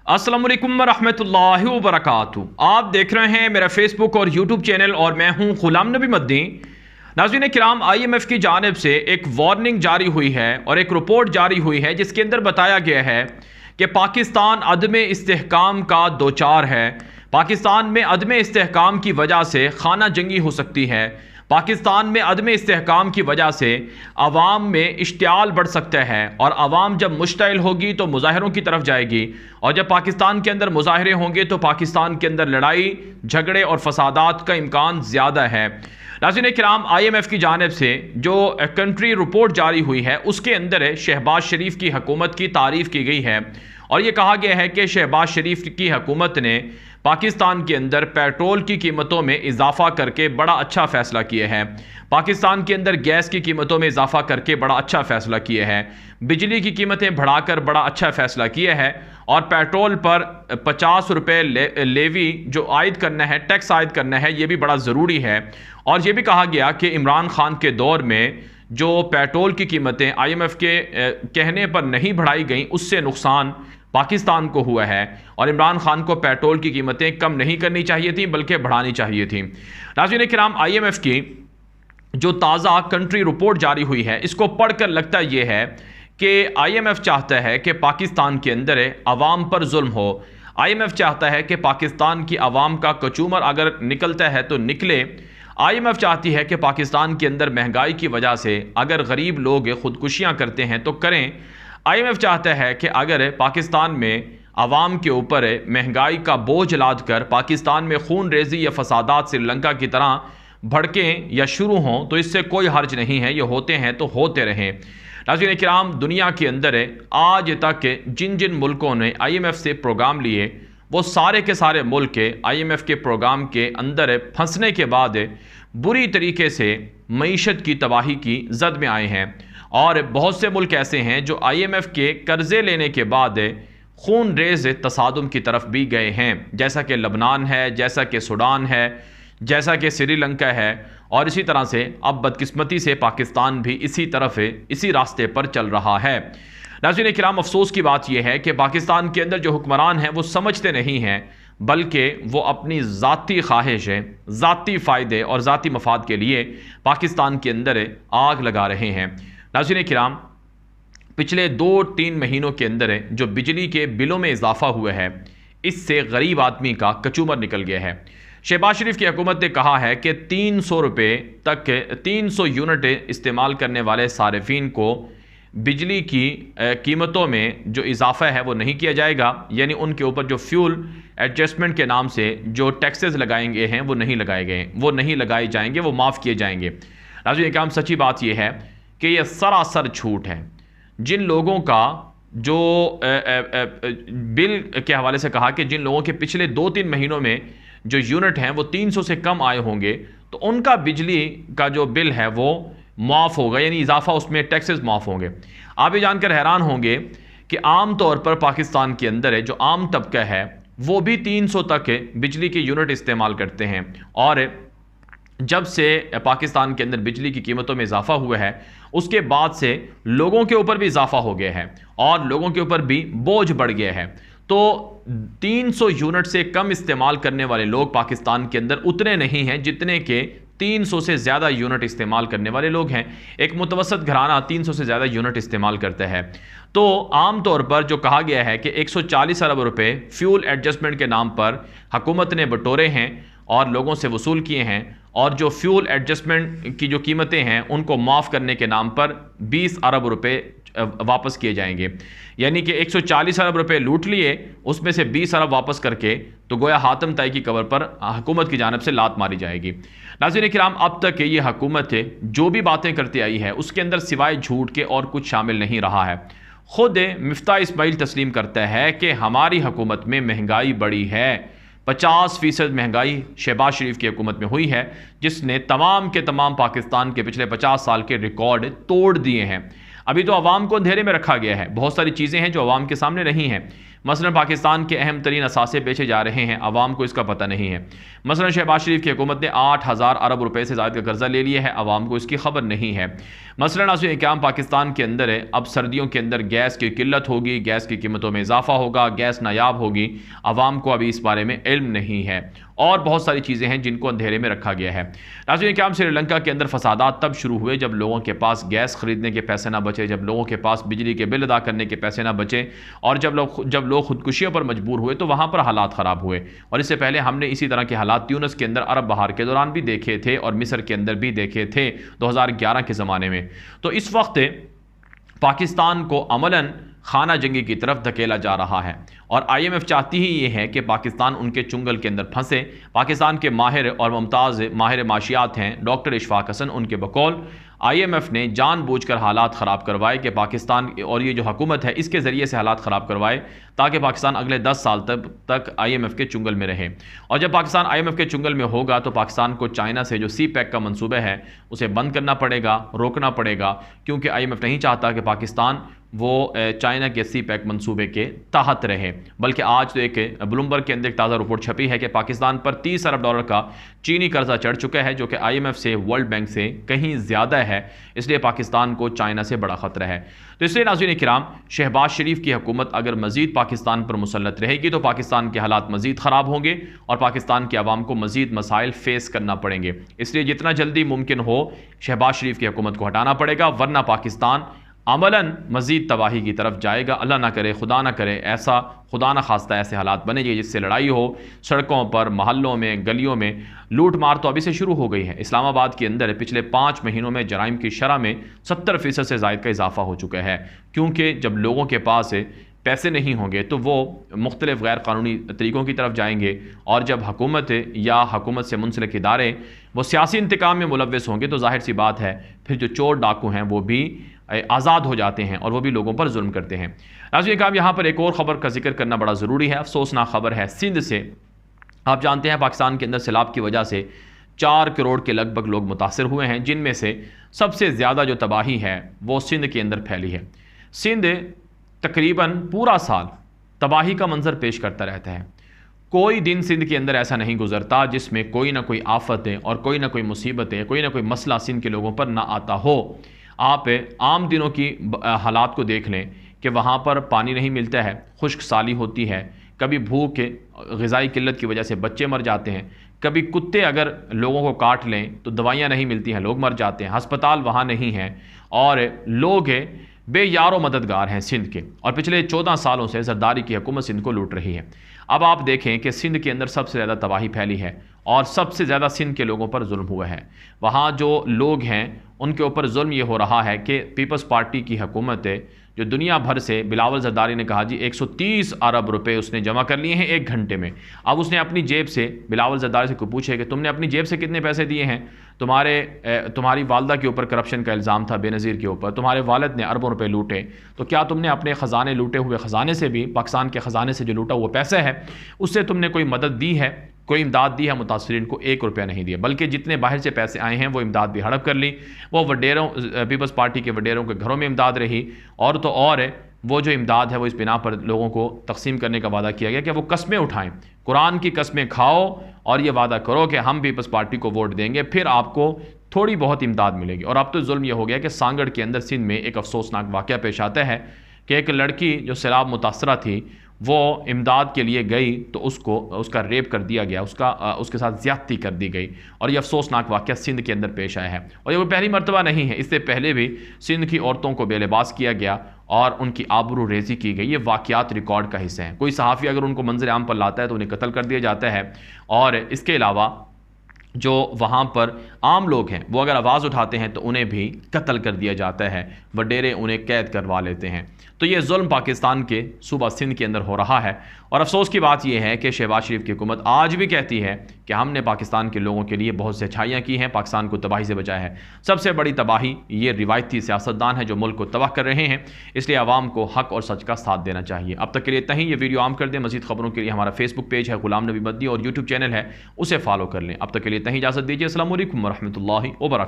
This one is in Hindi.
अस्सलाम वालेकुम रहमतुल्लाहि व बरकातुहू। आप देख रहे हैं मेरा फेसबुक और यूट्यूब चैनल और मैं हूं गुलाम नबी मद्दी। नाज़रीन किराम, IMF की जानिब से एक वार्निंग जारी हुई है और एक रिपोर्ट जारी हुई है जिसके अंदर बताया गया है कि पाकिस्तान अदम इस्तेहकाम का दोचार है। पाकिस्तान में अदम इस्तेहकाम की वजह से खाना जंगी हो सकती है। पाकिस्तान में अदम इस्तेहकाम की वजह से अवाम में इश्तियाल बढ़ सकता है और अवाम जब मुश्तइल होगी तो मुजाहरों की तरफ जाएगी और जब पाकिस्तान के अंदर मुजाहरे होंगे तो पाकिस्तान के अंदर लड़ाई झगड़े और फसादात का इम्कान ज़्यादा है। नाज़रीन किराम, IMF की जानिब से जो कंट्री रिपोर्ट जारी हुई है उसके अंदर शहबाज शरीफ की हुकूमत की तारीफ़ की गई है और ये कहा गया है कि शहबाज शरीफ की हुकूमत ने पाकिस्तान के अंदर पेट्रोल की कीमतों में इजाफा करके बड़ा अच्छा फ़ैसला किया है। पाकिस्तान के अंदर गैस की कीमतों में इजाफा करके बड़ा अच्छा फ़ैसला किया है। बिजली की कीमतें बढ़ाकर बड़ा अच्छा फ़ैसला किया है और पेट्रोल पर 50 रुपये लेवी जो आयद करना है, टैक्स आयद करना है, ये भी बड़ा ज़रूरी है। और ये भी कहा गया कि इमरान खान के दौर में जो पेट्रोल की कीमतें IMF के कहने पर नहीं बढ़ाई गई उससे नुकसान पाकिस्तान को हुआ है और इमरान खान को पेट्रोल की कीमतें कम नहीं करनी चाहिए थी बल्कि बढ़ानी चाहिए थी। नाज़रीन किराम, IMF की जो ताज़ा कंट्री रिपोर्ट जारी हुई है इसको पढ़कर लगता यह है कि IMF चाहता है कि पाकिस्तान के अंदर अवाम पर जुल्म हो। IMF चाहता है कि पाकिस्तान की अवाम का कचूमर अगर निकलता है तो निकले। IMF चाहती है कि पाकिस्तान के अंदर महंगाई की वजह से अगर गरीब लोग खुदकुशियाँ करते हैं तो करें। IMF चाहता है कि अगर पाकिस्तान में अवाम के ऊपर महंगाई का बोझ लाद कर पाकिस्तान में खून रेजी या फसादात श्रीलंका की तरह भड़कें या शुरू हों तो इससे कोई हर्ज नहीं है, ये होते हैं तो होते रहें। नाज़रीन किराम, दुनिया के अंदर आज तक जिन जिन मुल्कों ने IMF से प्रोग्राम लिए वो सारे के सारे मुल्क IMF के प्रोग्राम के अंदर फंसने के बाद बुरी तरीके से मईशत की तबाही की जद में आए हैं और बहुत से मुल्क ऐसे हैं जो IMF के कर्जे लेने के बाद खून रेज तसादुम की तरफ भी गए हैं, जैसा कि लबनान है, जैसा कि सूडान है, जैसा कि श्रीलंका है और इसी तरह से अब बदकिस्मती से पाकिस्तान भी इसी तरफ इसी रास्ते पर चल रहा है। नाज़रीन किराम, अफसोस की बात यह है कि पाकिस्तान के अंदर जो हुक्मरान हैं वो समझते नहीं हैं बल्कि वो अपनी ज़ाती ख्वाहिश है, ज़ाती फ़ायदे और ज़ाती मफाद के लिए पाकिस्तान के अंदर आग लगा रहे हैं। नाज़रीन किराम, पिछले 2-3 महीनों के अंदर जो बिजली के बिलों में इजाफा हुआ है इससे गरीब आदमी का कचूमर निकल गया है। शहबाज शरीफ की हुकूमत ने कहा है कि 300 रुपये तक 300 यूनिट इस्तेमाल करने वाले सारिफीन को बिजली की कीमतों में जो इजाफा है वो नहीं किया जाएगा, यानी उनके ऊपर जो फ्यूल एडजस्टमेंट के नाम से जो टैक्सेस लगाए गए हैं वो नहीं लगाए जाएंगे, वो माफ़ किए जाएंगे। नाज़रीन किराम, सच्ची बात यह है कि यह सरासर झूठ है। जिन लोगों का जो बिल के हवाले से कहा कि जिन लोगों के पिछले 2-3 महीनों में जो यूनिट हैं वो 300 से कम आए होंगे तो उनका बिजली का जो बिल है वो माफ़ होगा, यानी इजाफा उसमें टैक्सेस माफ़ होंगे। आप ये जानकर हैरान होंगे कि आम तौर पर पाकिस्तान के अंदर जो आम तबका है वो भी 300 तक बिजली के यूनिट इस्तेमाल करते हैं और जब से पाकिस्तान के अंदर बिजली की कीमतों में इजाफा हुआ है उसके बाद से लोगों के ऊपर भी इजाफा हो गया है और लोगों के ऊपर भी बोझ बढ़ गया है। तो 300 यूनिट से कम इस्तेमाल करने वाले लोग पाकिस्तान के अंदर उतने नहीं हैं जितने के 300 से ज़्यादा यूनिट इस्तेमाल करने वाले लोग हैं। एक मुतवसत घराना 300 से ज़्यादा यूनिट इस्तेमाल करता है। तो आम तौर पर जो कहा गया है कि 140 अरब रुपए फ्यूल एडजस्टमेंट के नाम पर हुकूमत ने बटोरे हैं और लोगों से वसूल किए हैं और जो फ्यूल एडजस्टमेंट की जो कीमतें हैं उनको माफ़ करने के नाम पर 20 अरब रुपए वापस किए जाएंगे, यानी कि 140 अरब रुपए लूट लिए उसमें से 20 अरब वापस करके तो गोया हातम ताई की कबर पर हुकूमत की जानिब से लात मारी जाएगी। नाज़रीन किराम, अब तक ये हुकूमत जो भी बातें करती आई है उसके अंदर सिवाय झूठ के और कुछ शामिल नहीं रहा है। खुद मिफ्ता इस्माइल तस्लीम करता है कि हमारी हुकूमत में महंगाई बढ़ी है। 50% महंगाई शहबाज शरीफ की हुकूमत में हुई है जिसने तमाम के तमाम पाकिस्तान के पिछले 50 साल के रिकॉर्ड तोड़ दिए हैं। अभी तो अवाम को अंधेरे में रखा गया है, बहुत सारी चीज़ें हैं जो अवाम के सामने नहीं हैं। मसलन पाकिस्तान के अहम तरीन असासे बेचे जा रहे हैं, अवाम को इसका पता नहीं है। मसलन शहबाज शरीफ की हुकूमत ने 8,000 अरब रुपए से ज़्यादा का कर्जा ले लिया है, अवाम को इसकी खबर नहीं है। मसलन नाज़रीन पाकिस्तान के अंदर है, अब सर्दियों के अंदर गैस की किल्लत होगी, गैस की कीमतों में इजाफा होगा, गैस नायाब होगी, अवाम को अभी इस बारे में इल्म नहीं है और बहुत सारी चीज़ें हैं जिनको अंधेरे में रखा गया है। नाज़रीन श्रीलंका के अंदर फसादात तब शुरू हुए जब लोगों के पास गैस खरीदने के पैसे ना बचे, जब लोगों के पास बिजली के बिल अदा करने के पैसे ना बचे और जब लोग खुदकुशियों पर मजबूर हुए तो वहाँ पर हालात ख़राब हुए। और इससे पहले हमने इसी तरह के हालात ट्यूनिस के अंदर अरब बहार के दौरान भी देखे थे और मिस्र के अंदर भी देखे थे 2011 के ज़माने में। तो इस वक्त पाकिस्तान को अमलन खाना जंगी की तरफ धकेला जा रहा है और IMF चाहती ही ये है कि पाकिस्तान उनके चुंगल के अंदर फंसे। पाकिस्तान के माहिर और मुमताज़ माहिर माशियात हैं डॉक्टर इशफाक हसन, उनके बकौल IMF ने जानबूझकर हालात ख़राब करवाए कि पाकिस्तान और ये जो हुकूमत है इसके ज़रिए से हालात ख़राब करवाए ताकि पाकिस्तान अगले 10 साल तक IMF के चुंगल में रहे। और जब पाकिस्तान IMF के चुंगल में होगा तो पाकिस्तान को चाइना से जो CPEC का मंसूबा है उसे बंद करना पड़ेगा, रोकना पड़ेगा, क्योंकि IMF नहीं चाहता कि पाकिस्तान वो चाइना के CPEC मंसूबे के तहत रहे। बल्कि आज तो एक ब्लूमबर्ग के अंदर एक ताज़ा रिपोर्ट छपी है कि पाकिस्तान पर 30 अरब डॉलर का चीनी कर्जा चढ़ चुका है जो कि IMF से, वर्ल्ड बैंक से कहीं ज़्यादा है। इसलिए पाकिस्तान को चाइना से बड़ा ख़तरा है। तो इसलिए नाज़रीन किराम, शहबाज शरीफ की हुकूमत अगर मज़ीद पाकिस्तान पर मुसल्लत रहेगी तो पाकिस्तान के हालात मज़ीद ख़राब होंगे और पाकिस्तान के अवाम को मज़ीद मसाइल फ़ेस करना पड़ेंगे। इसलिए जितना जल्दी मुमकिन हो शहबाज शरीफ की हुकूमत को हटाना पड़ेगा, वरना पाकिस्तान अमलन मज़ीद तबाही की तरफ जाएगा। अल्लाह ना करे, खुदा ना करे, ऐसा खुदा ना खास्ता ऐसे हालात बनेंगे जिससे लड़ाई हो, सड़कों पर, मोहल्लों में, गलियों में लूट मार तो अभी से शुरू हो गई है। इस्लामाबाद के अंदर पिछले 5 महीनों में जराइम की शरह में 70% से ज़ायद का इजाफा हो चुका है, क्योंकि जब लोगों के पास पैसे नहीं होंगे तो वो मुख्तलिफ गैर कानूनी तरीक़ों की तरफ जाएंगे और जब हुकूमत या हुकूमत से मुंसलिक इदारे वो सियासी इंतकाम में मुलव्वस होंगे तो जाहिर सी बात है फिर जो चोर डाकू हैं वो भी आज़ाद हो जाते हैं और वो भी लोगों पर जुल्म करते हैं। नाज़रीन काम यहाँ पर एक और ख़बर का जिक्र करना बड़ा ज़रूरी है। अफसोसनाक ख़बर है सिंध से। आप जानते हैं पाकिस्तान के अंदर सैलाब की वजह से 4 करोड़ के लगभग लोग मुतासर हुए हैं, जिनमें से सबसे ज़्यादा जो तबाही है वो सिंध के अंदर फैली है। सिंध तकरीबन पूरा साल तबाही का मंजर पेश करता रहता है। कोई दिन सिंध के अंदर ऐसा नहीं गुजरता जिसमें कोई ना कोई आफतें और कोई ना कोई मुसीबतें, कोई ना कोई मसला सिंध के लोगों पर ना आता हो। आप आम दिनों की हालात को देख लें कि वहाँ पर पानी नहीं मिलता है, खुश्क साली होती है, कभी भूख ग़िज़ाई किल्लत की वजह से बच्चे मर जाते हैं, कभी कुत्ते अगर लोगों को काट लें तो दवाइयाँ नहीं मिलती हैं, लोग मर जाते हैं, हस्पताल वहाँ नहीं हैं और लोग बेयारो मददगार हैं सिंध के। और पिछले 14 सालों से जरदारी की हुकूमत सिंध को लूट रही है। अब आप देखें कि सिंध के अंदर सबसे ज़्यादा तबाही फैली है और सबसे ज़्यादा सिंध के लोगों पर जुल्म हुआ है। वहाँ जो लोग हैं उनके ऊपर जुल्म ये हो रहा है कि पीपल्स पार्टी की हुकूमत है जो दुनिया भर से, बिलावल जरदारी ने कहा जी 130 अरब रुपए उसने जमा कर लिए हैं 1 घंटे में। अब उसने अपनी जेब से, बिलावल जरदारी से कोई पूछे कि तुमने अपनी जेब से कितने पैसे दिए हैं? तुम्हारी वालदा के ऊपर करप्शन का इल्ज़ाम था, बेनज़ीर के ऊपर, तुम्हारे वालिद ने अरबों रुपए लूटे, तो क्या तुमने अपने ख़जाने लूटे हुए ख़जाने से भी, पाकिस्तान के ख़जाने से जो लूटा हुआ पैसा है उससे तुमने कोई मदद दी है, कोई इमदाद दी है? मुतासरीन को 1 रुपया नहीं दिया, बल्कि जितने बाहर से पैसे आए हैं वो इमदाद भी हड़प कर ली। वो वडेरों, पीपल्स पार्टी के वडेरों के घरों में इमदाद रही और तो और वो जो इमदाद है वो इस बिना पर लोगों को तकसीम करने का वादा किया गया कि वो कस्में उठाएं, कुरान की कस्में खाओ और ये वादा करो कि हम पीपल्स पार्टी को वोट देंगे, फिर आपको थोड़ी बहुत इमदाद मिलेगी। और अब तो जुल्म ये हो गया कि सांगड़ के अंदर सिंध में एक अफसोसनाक वाक़या पेश आता है कि एक लड़की जो सैलाब मुतासरा थी वो इमदाद के लिए गई तो उसका रेप कर दिया गया, उसके साथ ज़्यादती कर दी गई। और ये अफसोसनाक वाक़या सिंध के अंदर पेश आया है और ये वो पहली मरतबा नहीं है, इससे पहले भी सिंध की औरतों को बेलिबास किया गया और उनकी आबरू रेज़ी की गई। ये वाक़यात रिकॉर्ड का हिस्सा हैं। कोई सहाफ़ी अगर उनको मंजर आम पर लाता है तो उन्हें कत्ल कर दिया जाता है और इसके अलावा जो वहाँ पर आम लोग हैं वो अगर आवाज़ उठाते हैं तो उन्हें भी कत्ल कर दिया जाता है, वडेरे उन्हें कैद करवा लेते हैं। तो ये जुल्म पाकिस्तान के सूबा सिंध के अंदर हो रहा है और अफसोस की बात यह है कि शहबाज शरीफ की हुकूमत आज भी कहती है कि हमने पाकिस्तान के लोगों के लिए बहुत से अच्छाइयाँ की हैं, पाकिस्तान को तबाही से बचाया है। सबसे बड़ी तबाही ये रिवायती सियासतदान है जो मुल्क को तबाह कर रहे हैं, इसलिए आवाम को हक और सच का साथ देना चाहिए। अब तक के लिए इतना ही। ये वीडियो आम कर दें। मज़ीद खबरों के लिए हमारा फेसबुक पेज है गुलाम नबी मदनी और यूट्यूब चैनल है, उसे फॉलो कर लें। अब तक के लिए इतना ही। इजाज़त दीजिए। अस्सलामु अलैकुम व रहमतुल्लाहि व बरकातहू।